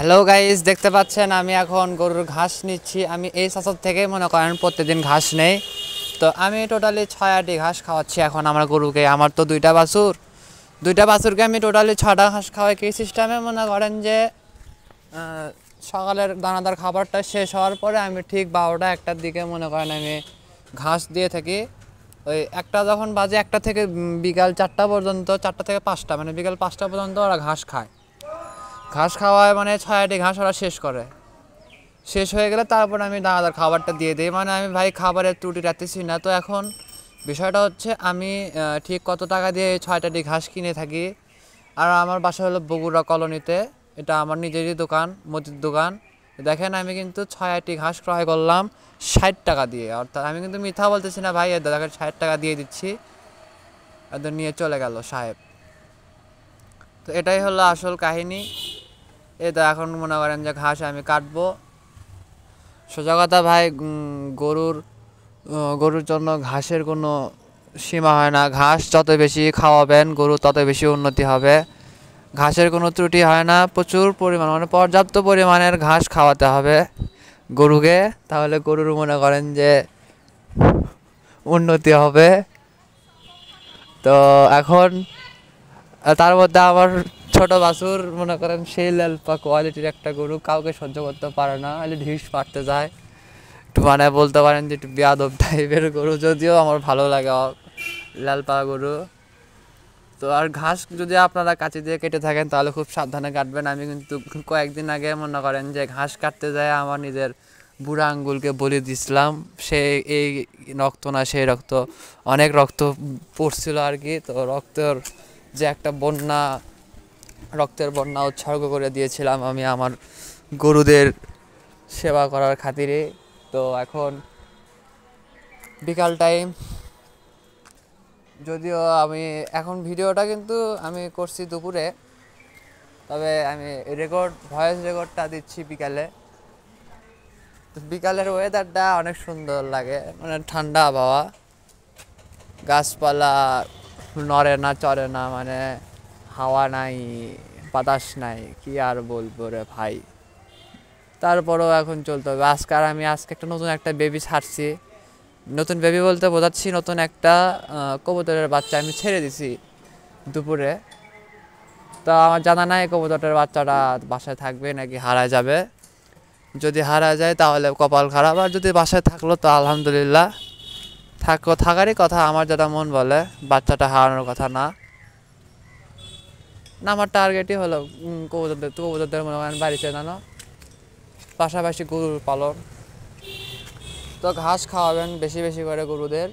Hello guys, দেখতে পাচ্ছেন আমি এখন গরুর ঘাস নিচ্ছি। আমি এই চাষার থেকে মনে করেন প্রতিদিন ঘাস নেই। তো আমি টোটালি 6-8টি ঘাস খাওয়াচ্ছি এখন আমার গরুকে। আমার তো দুইটা বাছুরকে আমি টোটালি 6টা ঘাস খাওয়াই। কি সিস্টেমে মনে করেন যে সকালের দানাদার খাবারটা শেষ হওয়ার পরে আমি ঠিক 12টা-1টার দিকে মনে করেন আমি ঘাস দিয়ে থাকি। ওই একটা যখন বাজে, 1টা থেকে বিকাল 4টা পর্যন্ত, 4টা থেকে 5টা মানে বিকাল 5টা পর্যন্ত ওরা ঘাস খায়। ঘাস খাওয়ায় মানে 6-8টি ঘাস ওরা শেষ হয়ে গেলে তারপর আমি দানাদার খাবারটা দিয়ে দিই। মানে আমি ভাই খাবারের ত্রুটি রাখতেছি না। তো এখন বিষয়টা হচ্ছে আমি ঠিক কত টাকা দিয়ে 6টাটি ঘাস কিনে থাকি। আর আমার বাসা হলো বগুড়া কলোনিতে। এটা আমার নিজেরই দোকান, মুদির দোকান। দেখেন আমি কিন্তু 6-8টি ঘাস ক্রয় করলাম 60 টাকা দিয়ে। অর্থাৎ আমি কিন্তু মিথ্যা বলতেছি না ভাই, দেখেন 60 টাকা দিয়ে দিচ্ছি। এদের নিয়ে চলে গেল সাহেব। তো এটাই হলো আসল কাহিনী। এই তো এখন মনে করেন যে ঘাস আমি কাটবো। সোজা কথা ভাই, গরুর জন্য ঘাসের কোনো সীমা হয় না। ঘাস যত বেশি খাওয়াবেন গরু তত বেশি উন্নতি হবে। ঘাসের কোনো ত্রুটি হয় না। প্রচুর পরিমাণ মানে পর্যাপ্ত পরিমাণের ঘাস খাওয়াতে হবে গরুকে, তাহলে গরুর মনে করেন যে উন্নতি হবে। তো এখন তার মধ্যে আমার ছোট বাছুর মনে করেন সেই লালপা কোয়ালিটির একটা গরু, কাউকে সহ্য করতে পারে না, হলে ঢিস পারতে যায়। একটু মানে বলতে পারেন যে একটু বেয়াদব টাইপের গরু, যদিও আমার ভালো লাগে লালপা গরু। তো আর ঘাস যদি আপনারা কাঁচি দিয়ে কেটে থাকেন তাহলে খুব সাবধানে কাটবেন। আমি কিন্তু কয়েকদিন আগে মনে করেন যে ঘাস কাটতে যায় আমার নিজের বুড়া আঙ্গুলকে বলে দিছিলাম। সে এই রক্ত না সেই রক্ত, অনেক রক্ত পড়ছিল আর কি। তো যে একটা রক্তের বন্যা উৎসর্গ করে দিয়েছিলাম আমি আমার গরুদের সেবা করার খাতিরে। তো এখন বিকাল টাইম, যদিও আমি এখন ভিডিওটা কিন্তু আমি করছি দুপুরে, তবে আমি ভয়েস রেকর্ডটা দিচ্ছি বিকালে। তো বিকালের ওয়েদারটা অনেক সুন্দর লাগে, মানে ঠান্ডা আবহাওয়া, গাছপালা নড়ে না চড়ে না, মানে হাওয়া নাই বাতাস নাই, কি আর বলবো রে ভাই। তারপরেও এখন চলতে হবে। আজকে নতুন একটা বেবি ছাড়ছি। নতুন বেবি বলতে বোঝাচ্ছি নতুন একটা কবুতরের বাচ্চা আমি ছেড়ে দিছি দুপুরে। তো আমার জানা নাই কবুতরের বাচ্চাটা বাসায় থাকবে নাকি হারায় যাবে। যদি হারা যায় তাহলে কপাল খারাপ, আর যদি বাসায় থাকলো তো আলহামদুলিল্লাহ। থাকারই কথা, আমার যেটা মন বলে, বাচ্চাটা হারানোর কথা না। আমার টার্গেটই হলো কবুতরদের মনে করেন বাড়ি চেনানো, পাশাপাশি গরুর পালন। তো ঘাস খাওয়াবেন বেশি বেশি করে গরুদের।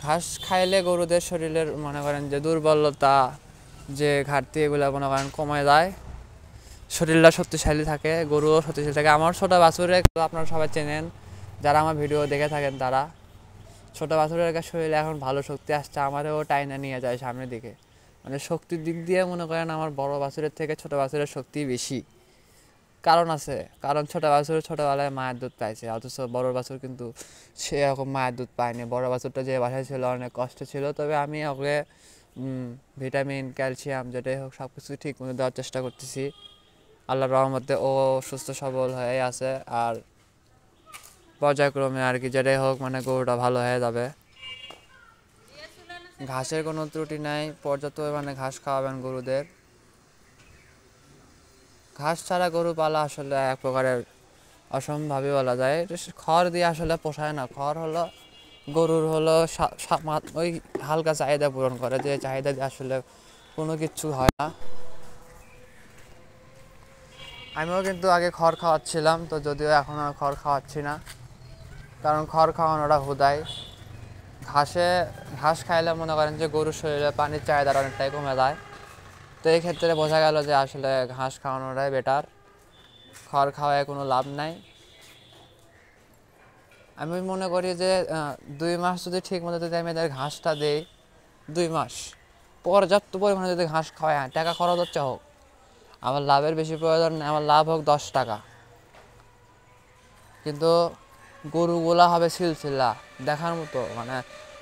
ঘাস খাইলে গরুদের শরীরের মনে করেন যে দুর্বলতা, যে ঘাটতি, এগুলো মনে করেন কমে যায়, শরীরটা শক্তিশালী থাকে, গরুও শক্তিশালী থাকে। আমার ছোটো বাছুরে আপনারা সবাই চেনেন, যারা আমার ভিডিও দেখে থাকেন তারা। ছোটো বাছুরের শরীরে এখন ভালো শক্তি আসছে, আমারও টাইনা নিয়ে যায় সামনের দিকে। মানে শক্তির দিক দিয়ে মনে করেন আমার বড় বাছুরের থেকে ছোটো বাছুরের শক্তি বেশি। কারণ আছে, কারণ ছোটো বাছুর ছোটোবেলায় মায়ের দুধ পাইছে, অথচ বড় বাছুর কিন্তু সেরকম মায়ের দুধ পায়নি। বড় বাছুরটা যে বাসায় ছিল অনেক কষ্ট ছিল, তবে আমি ওকে ভিটামিন, ক্যালসিয়াম যেটাই হোক সব কিছু ঠিক মতো দেওয়ার চেষ্টা করতেছি। আল্লাহর রহমতে ও সুস্থ সবল হয়ে আছে। আর পর্যায়ক্রমে আর কি যেটাই হোক মানে গরুটা ভালো হয়ে যাবে। ঘাসের কোনো ত্রুটি নাই, পর্যাপ্ত পরিমাণে ঘাস খাওয়াবেন গরুদের। ঘাস ছাড়া গরু পালা আসলে এক প্রকারের অসম্ভবই বলা যায়। খড় দিয়ে আসলে পোষায় না। খড় হলো গরুর হলো ওই হালকা চাহিদা পূরণ করে, যে চাহিদা দিয়ে আসলে কোনো কিছু হয় না। আমিও কিন্তু আগে খড় খাওয়াচ্ছিলাম, তো যদিও এখন আর খড় খাওয়াচ্ছি না, কারণ খড় খাওয়ানোটা হুদায়। ঘাস খাইলে মনে করেন যে গরুর শরীরে পানির চাহিদাটা অনেকটাই কমে যায়। তো এই ক্ষেত্রে বোঝা গেল যে আসলে ঘাস খাওয়ানোটাই বেটার, খড় খাওয়ায় কোনো লাভ নাই। আমি মনে করি যে 2 মাস যদি ঠিক মতো যদি আমি এদের ঘাসটা দিই, 2 মাস পর্যাপ্ত পরিমাণে যদি ঘাস খাওয়াই, টাকা খরচ হচ্ছে হোক, আমার লাভের বেশি প্রয়োজন নেই, আমার লাভ হোক 10 টাকা, কিন্তু গরুগুলা হবে সিলসিলা দেখার মতো, মানে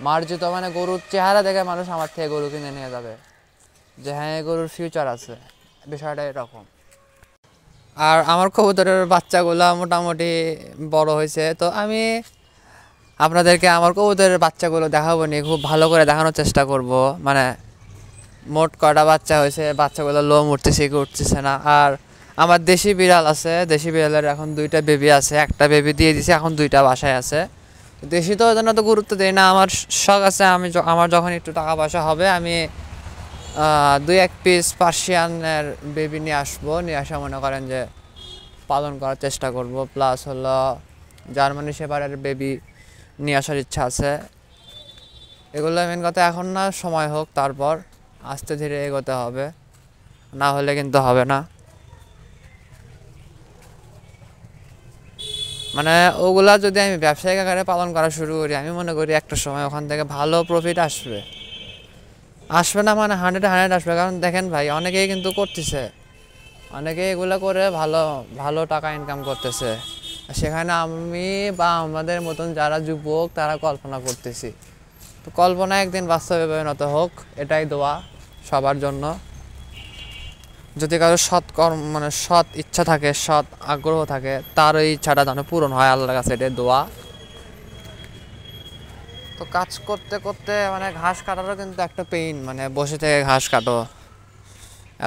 মার্জিত, মানে গরুর চেহারা দেখে মানুষ আমার থেকে গরু কিনে নিয়ে যাবে, যে হ্যাঁ গরুর ফিউচার আছে। বিষয়টা এরকম। আর আমার কবুতরের বাচ্চাগুলো মোটামুটি বড় হয়েছে, তো আমি আপনাদেরকে আমার কবুতরের বাচ্চাগুলো দেখাবো নি, খুব ভালো করে দেখানোর চেষ্টা করব। মানে মোট কটা বাচ্চা হয়েছে, বাচ্চাগুলো লোম উঠতেছে কি উঠতেছে না। আর আমার দেশি বিড়াল আছে, দেশি বিড়ালের এখন 2টা বেবি আছে, একটা বেবি দিয়ে দিছে, এখন 2টা বাসায় আছে। দেশি তো ওই জন্য তো গুরুত্ব দেই না, আমার শখ আছে আমার যখন একটু টাকা পয়সা হবে আমি 2-1 পিস পার্সিয়ানের বেবি নিয়ে আসবো, নিয়ে আসা মনে করেন যে পালন করার চেষ্টা করব। প্লাস হলো জার্মানি শেপার্ডের বেবি নিয়ে আসার ইচ্ছা আছে। এগুলো মেন কথা এখন না, সময় হোক, তারপর আস্তে ধীরে এগোতে হবে, না হলে কিন্তু হবে না। মানে ওগুলা যদি আমি ব্যবসায়িক আকারে পালন করা শুরু করি, আমি মনে করি একটা সময় ওখান থেকে ভালো প্রফিট আসবে। আসবে না মানে 100 আসবে। কারণ দেখেন ভাই, অনেকেই কিন্তু করতেছে, অনেকেই এগুলো করে ভালো ভালো টাকা ইনকাম করতেছে। সেখানে আমি বা আমাদের মতন যারা যুবক তারা কল্পনা করতেছি, তো কল্পনা একদিন বাস্তবে পরিণত হোক, এটাই দোয়া সবার জন্য। যদি কারো সৎ কর্ম মানে সৎ ইচ্ছা থাকে, সৎ আগ্রহ থাকে, তার ওই ইচ্ছাটা যেন পূরণ হয় আল্লাহর কাছে, এটাই দোয়া। তো কাজ করতে করতে মানে ঘাস কাটারও কিন্তু একটা পেইন, মানে বসে থেকে ঘাস কাটো,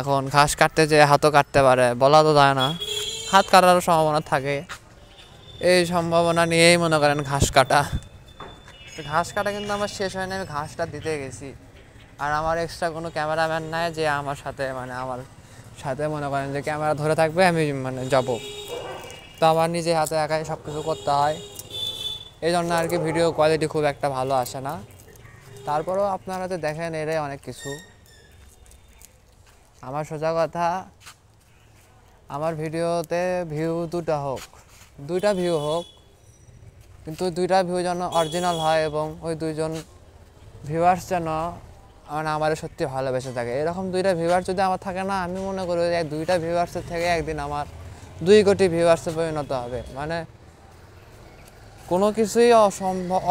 এখন ঘাস কাটতে যে হাতও কাটতে পারে, বলা তো যায় না, হাত কাটারও সম্ভাবনা থাকে। এই সম্ভাবনা নিয়েই মনে করেন ঘাস কাটা। ঘাস কাটা কিন্তু আমার শেষ হয়নি, আমি ঘাসটা দিতে গেছি। আর আমার এক্সট্রা কোনো ক্যামেরাম্যান নাই যে আমার সাথে মানে আমার সাথে মনে করেন যে ক্যামেরা ধরে থাকবে, আমি মানে যাব। তো আমার নিজে হাতে একাই সব কিছু করতে হয়, এই জন্য আর কি ভিডিও কোয়ালিটি খুব একটা ভালো আসে না। তারপরেও আপনারা তো দেখেন এরাই অনেক কিছু। আমার সোজা কথা, আমার ভিডিওতে ভিউ 2টা ভিউ হোক, কিন্তু 2টা ভিউ যেন অরিজিনাল হয় এবং ওই 2জন ভিউয়ার্স যেন মানে আমার সত্যি ভালোবেসে থাকে। এরকম 2টা ভিউয়ার্স যদি আমার থাকে না, আমি মনে করি 2টা ভিউয়ার্সের থেকে একদিন আমার 2 কোটি ভিউয়ার্সে পরিণত হবে। মানে কোনো কিছুই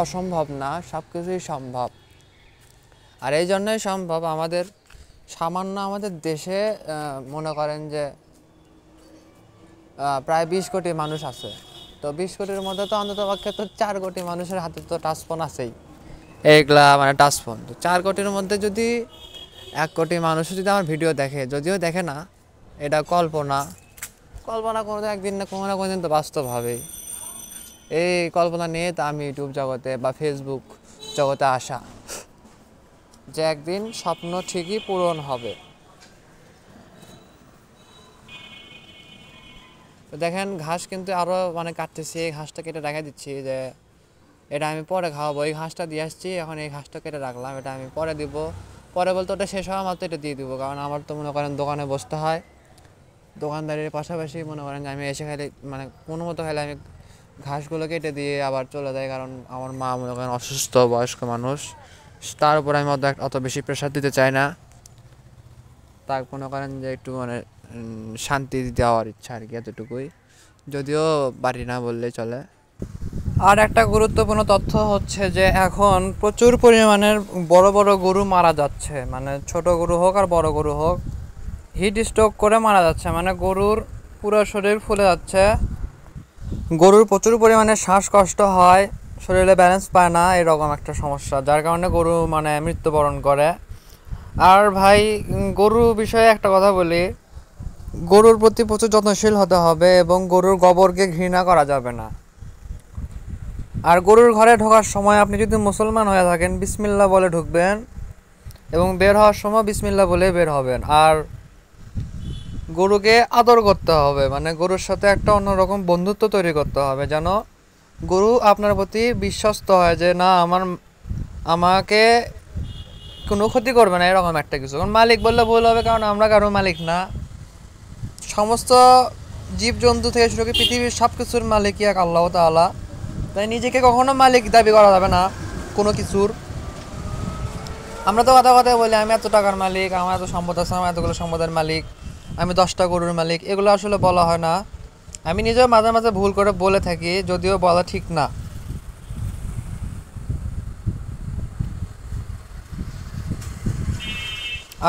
অসম্ভব না, সব কিছুই সম্ভব। আর এই জন্যই সম্ভব, আমাদের সামান্য আমাদের দেশে মনে করেন যে প্রায় 20 কোটি মানুষ আছে। তো 20 কোটির মধ্যে তো অন্তত পক্ষে তো 4 কোটি মানুষের হাতে তো টাচফোন আছেই, এইগুলা মানে টাচফোন। তো 4 কোটির মধ্যে যদি 1 কোটি মানুষ যদি আমার ভিডিও দেখে, যদিও দেখে না, এটা কল্পনা কোনো একদিন না কোনো না কোনো দিন তো বাস্তব হবেই। এই কল্পনা নিয়ে তো আমি ইউটিউব জগতে বা ফেসবুক জগতে আসা, যে একদিন স্বপ্ন ঠিকই পূরণ হবে। তো দেখেন ঘাস কিন্তু আরও মানে কাটতেছি, এই ঘাসটা কেটে রেখে দিচ্ছি যে এটা আমি পরে খাওয়াবো। এই ঘাসটা দিয়ে আসছি, এখন এই ঘাসটা কেটে রাখলাম, এটা আমি পরে দিব। পরে বলতে ওটা শেষ হওয়া মাত্র এটা দিয়ে দিব, কারণ আমার তো মনে করেন দোকানে বসতে হয়, দোকানদারির পাশাপাশি মনে করেন যে আমি এসে খাইলে মানে কোনো মতো খাইলে আমি ঘাসগুলো কেটে দিয়ে আবার চলে যাই। কারণ আমার মা মনে করেন অসুস্থ বয়স্ক মানুষ, তার উপর আমি অত বেশি প্রেশার দিতে চাই না। তার মনে করেন যে একটু মানে শান্তি দেওয়ার ইচ্ছা আর কি, এতটুকুই, যদিও বাড়ি না বললেই চলে। আর একটা গুরুত্বপূর্ণ তথ্য হচ্ছে যে এখন প্রচুর পরিমাণের বড় বড় গরু মারা যাচ্ছে, মানে ছোট গরু হোক আর বড় গরু হোক, হিট স্ট্রোক করে মারা যাচ্ছে। মানে গরুর পুরো শরীর ফুলে যাচ্ছে, গরুর প্রচুর পরিমাণে শ্বাসকষ্ট হয়, শরীরে ব্যালেন্স পায় না, এরকম একটা সমস্যা, যার কারণে গরু মানে মৃত্যুবরণ করে। আর ভাই গরু বিষয়ে একটা কথা বলি, গরুর প্রতি প্রচুর যত্নশীল হতে হবে এবং গরুর গোবরকে ঘৃণা করা যাবে না। আর গরুর ঘরে ঢোকার সময় আপনি যদি মুসলমান হয়ে থাকেন, বিসমিল্লাহ বলে ঢুকবেন এবং বের হওয়ার সময় বিসমিল্লাহ বলে বের হবেন। আর গরুকে আদর করতে হবে, মানে গরুর সাথে একটা অন্যরকম বন্ধুত্ব তৈরি করতে হবে, যেন গরু আপনার প্রতি বিশ্বস্ত হয় যে না আমাকে কোনো ক্ষতি করবে না, এরকম একটা কিছু। কারণ মালিক বললে ভুল হবে, কারণ আমরা কারো মালিক না, সমস্ত জীবজন্তু থেকে শুরু করে পৃথিবীর সব কিছুর মালিকই এক আল্লাহ তাআলা। তাই নিজেকে কখনো মালিক দাবি করা যাবে না কোনো কিছুর। আমরা তো কথা বলি আমি এত টাকার মালিক, আমার এত সম্পদ আছে, আমার এতগুলো সম্পদের মালিক, আমি 10টা গরুর মালিক, এগুলো আসলে বলা হয় না। আমি নিজেও মাঝে মাঝে ভুল করে বলে থাকি, যদিও বলা ঠিক না।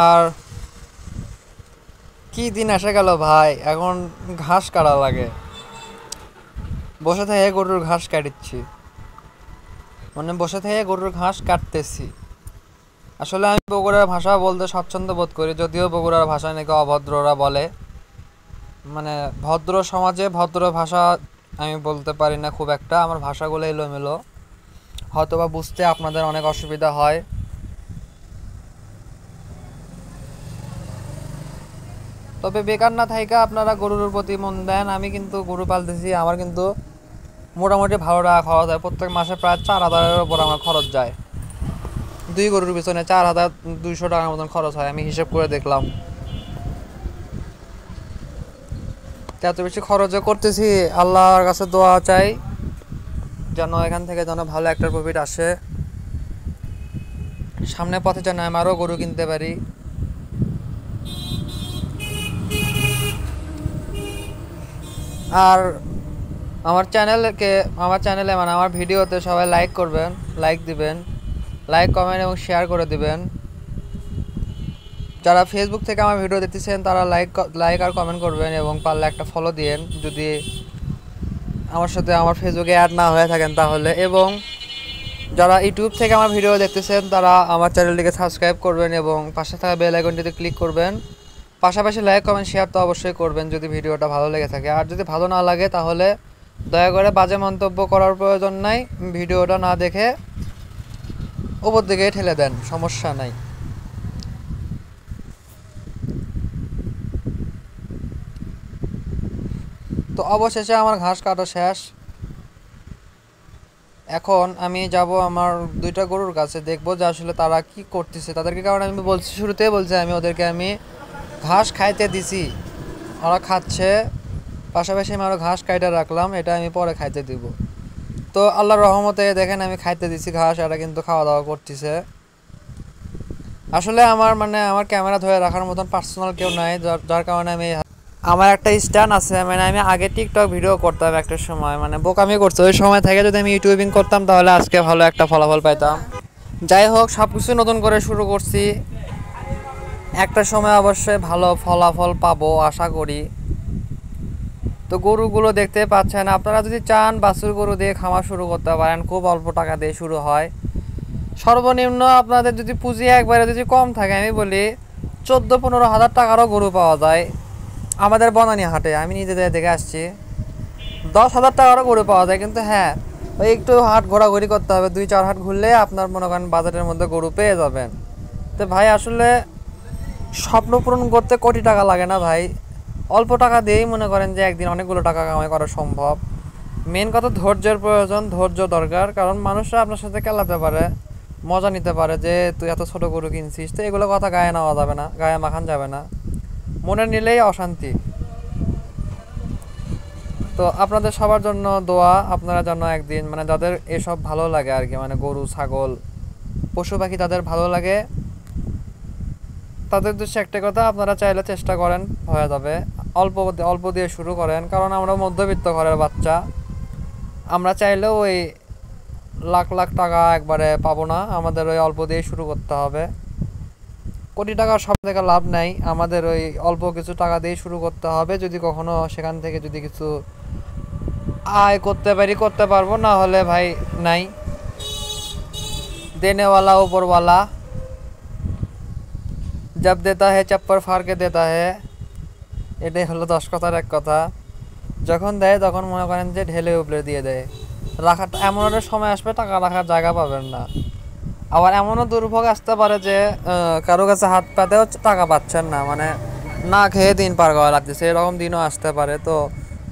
আর কি দিন এসে গেল ভাই, এখন ঘাস কাটা লাগে। বসে থেকে গরুর ঘাস কাটছি, মানে বসে থেকে গরুর ঘাস কাটতেছি। আসলে আমি বগুড়ার ভাষা বলতে স্বচ্ছন্দ বোধ করি, যদিও বগুড়ার ভাষা নাকি অভদ্ররা বলে। মানে ভদ্র সমাজে ভদ্র ভাষা আমি বলতে পারি না খুব একটা, আমার ভাষাগুলো এলোমেলো, হয়তোবা বুঝতে আপনাদের অনেক অসুবিধা হয়। তবে বেকার না থাইকা আপনারা গরুর প্রতি মন দেন। আমি কিন্তু গরু পালতেছি, আমার কিন্তু মোটামুটি ভালো টাকা খরচ হয়। প্রত্যেক মাসে প্রায় 4,000-এর উপর আমার খরচ যায়। 2 গরুর পিছনে 4,200 টাকার মতন খরচ হয়, আমি হিসেব করে দেখলাম। এত বেশি খরচ করতেছি, আল্লাহর কাছে দোয়া চাই যেন এখান থেকে যেন ভালো একটা প্রফিট আসে, সামনে পথে যেন আমি আরও গরু কিনতে পারি। আর আমার চ্যানেলে মানে আমার ভিডিওতে সবাই লাইক করবেন, লাইক দিবেন, লাইক কমেন্ট এবং শেয়ার করে দিবেন। যারা ফেসবুক থেকে আমার ভিডিও দেখতেছেন তারা লাইক আর কমেন্ট করবেন, এবং পারলে একটা ফলো দিয়েন যদি আমার সাথে আমার ফেসবুকে অ্যাড না হয়ে থাকেন তাহলে। এবং যারা ইউটিউব থেকে আমার ভিডিও দেখতেছেন তারা আমার চ্যানেলটিকে সাবস্ক্রাইব করবেন এবং পাশে থাকা বেল আইকনটিতে ক্লিক করবেন। পাশাপাশি লাইক কমেন্ট শেয়ার তো অবশ্যই করবেন যদি ভিডিওটা ভালো লেগে থাকে। আর যদি ভালো না লাগে তাহলে দয়া করে বাজে মন্তব্য করার প্রয়োজন নাই, ভিডিওটা না দেখে ওপর দিকে ঠেলে দেন, সমস্যা নাই। তো অবশেষে আমার ঘাস কাটা শেষ। এখন আমি যাব আমার 2টা গরুর কাছে, দেখবো যে আসলে তারা কি করতেছে তাদেরকে। কারণ আমি বলছি, শুরুতেই বলছি, আমি ওদেরকে ঘাস খাইতে দিছি, ওরা খাচ্ছে, পাশাপাশি আমি আরও ঘাস কাইটা রাখলাম, এটা আমি পরে খাইতে দিব। তো আল্লাহর রহমতে দেখেন আমি খাইতে দিছি ঘাস, এরা কিন্তু খাওয়া দাওয়া করতেছে। আসলে আমার ক্যামেরা ধরে রাখার মতন পার্সোনাল কেউ নাই, যার কারণে আমার একটা স্ট্যান্ড আছে। মানে আমি আগে টিকটক ভিডিও করতাম একটা সময়, মানে বোকামি করছে, ওই সময় থেকে যদি আমি ইউটিউবিং করতাম তাহলে আজকে ভালো একটা ফলাফল পাইতাম। যাই হোক, সব কিছু নতুন করে শুরু করছি, একটা সময় অবশ্যই ভালো ফলাফল পাবো আশা করি। তো গরুগুলো দেখতে পাচ্ছেন, আপনারা যদি চান বাছুর গরু দিয়ে খামার শুরু করতে পারেন, খুব অল্প টাকা দিয়ে শুরু হয়। সর্বনিম্ন আপনাদের যদি পুঁজি একবারে যদি কম থাকে, আমি বলি 14-15 হাজার টাকারও গরু পাওয়া যায় আমাদের বনানী হাটে। আমি নিজে দেখে আসছি 10,000 টাকারও গরু পাওয়া যায়। কিন্তু হ্যাঁ, ওই একটু হাট ঘোরাঘুরি করতে হবে, 2-4 হাট ঘুরলে আপনার মনে করেন বাজারের মধ্যে গরু পেয়ে যাবেন। তো ভাই আসলে স্বপ্ন পূরণ করতে কোটি টাকা লাগে না ভাই, অল্প টাকা দিয়েই মনে করেন যে একদিন অনেকগুলো টাকা কামাই করা সম্ভব। মেন কথা ধৈর্যের প্রয়োজন, ধৈর্য দরকার। কারণ মানুষরা আপনার সাথে খেলাতে পারে, মজা নিতে পারে যে তুই এত ছোট গরু কিনছিস, তো এগুলো কথা গায়ে নেওয়া যাবে না, গায়ে মাখান যাবে না, মনে নিলেই অশান্তি। তো আপনাদের সবার জন্য দোয়া, আপনারা যেন একদিন মানে যাদের এসব ভালো লাগে আর কি, মানে গরু ছাগল পশু পাখি তাদের ভালো লাগে, তাদের উদ্দেশ্যে একটা কথা, আপনারা চাইলে চেষ্টা করেন, হয়ে যাবে। অল্প অল্প দিয়ে শুরু করেন, কারণ আমরা মধ্যবিত্ত ঘরের বাচ্চা, আমরা চাইলেও ওই লাখ লাখ টাকা একবারে পাবো না, আমাদের ওই অল্প দিয়ে শুরু করতে হবে। কোটি টাকার সব থেকে লাভ নাই, আমাদের ওই অল্প কিছু টাকা দিয়ে শুরু করতে হবে। যদি কখনো সেখান থেকে যদি কিছু আয় করতে পারি করতে পারবো, না হলে ভাই নাই, দেনেওয়ালা উপরওয়ালা, জব দেতা হে চপ্পর ফাড় কে দেতা হে, এটাই হলো 10 কথার এক কথা। যখন দেয় তখন মনে করেন যে ঢেলে উপলে দিয়ে দেয়। রাখার এমন একটা সময় আসবে টাকা রাখার জায়গা পাবেন না। আবার এমনও দুর্ভোগ আসতে পারে যে কারো কাছে হাত পাতেও টাকা পাচ্ছেন না, মানে না খেয়ে দিন পার করা লাগতেছে, এরকম দিনও আসতে পারে। তো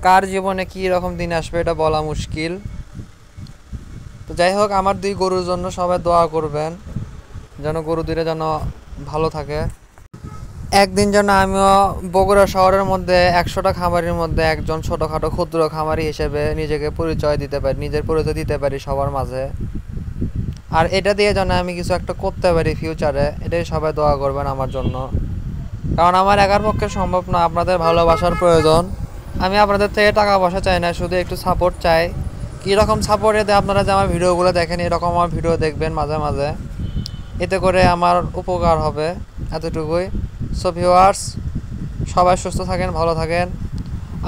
কার জীবনে কী রকম দিন আসবে এটা বলা মুশকিল। তো যাই হোক, আমার 2 গরুর জন্য সবাই দোয়া করবেন যেন গরু 2টা যেন ভালো থাকে। একদিন যেন আমিও বগুড়া শহরের মধ্যে 100টা খামারির মধ্যে একজন ছোটোখাটো ক্ষুদ্র খামারি হিসেবে নিজেকে পরিচয় দিতে পারি, নিজের পরিচয় দিতে পারি সবার মাঝে। আর এটা দিয়ে যেন আমি কিছু একটা করতে পারি ফিউচারে, এটাই সবাই দোয়া করবেন আমার জন্য। কারণ আমার একার পক্ষে সম্ভব না, আপনাদের ভালোবাসার প্রয়োজন। আমি আপনাদের থেকে টাকা পয়সা চাই না, শুধু একটু সাপোর্ট চাই। কীরকম সাপোর্ট এতে আপনারা যে আমার ভিডিওগুলো দেখেন, এরকম আমার ভিডিও দেখবেন মাঝে মাঝে, এতে করে আমার উপকার হবে, এতটুকুই। সো ভিউয়ার্স, সবাই সুস্থ থাকেন, ভালো থাকেন।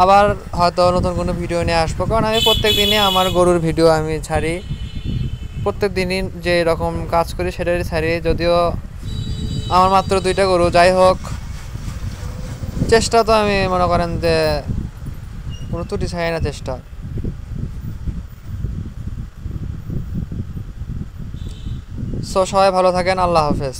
আবার হয়তো নতুন কোনো ভিডিও নিয়ে আসবো, কারণ আমি প্রত্যেক দিনই আমার গরুর ভিডিও আমি ছাড়ি। প্রত্যেক দিনই যে রকম কাজ করি সেটাই ছাড়ি, যদিও আমার মাত্র 2টা গরু। যাই হোক, চেষ্টা তো আমি মনে করেন যে কোনো ত্রুটি ছাড়ি না চেষ্টা। সো সবাই ভালো থাকেন, আল্লাহ হাফেজ।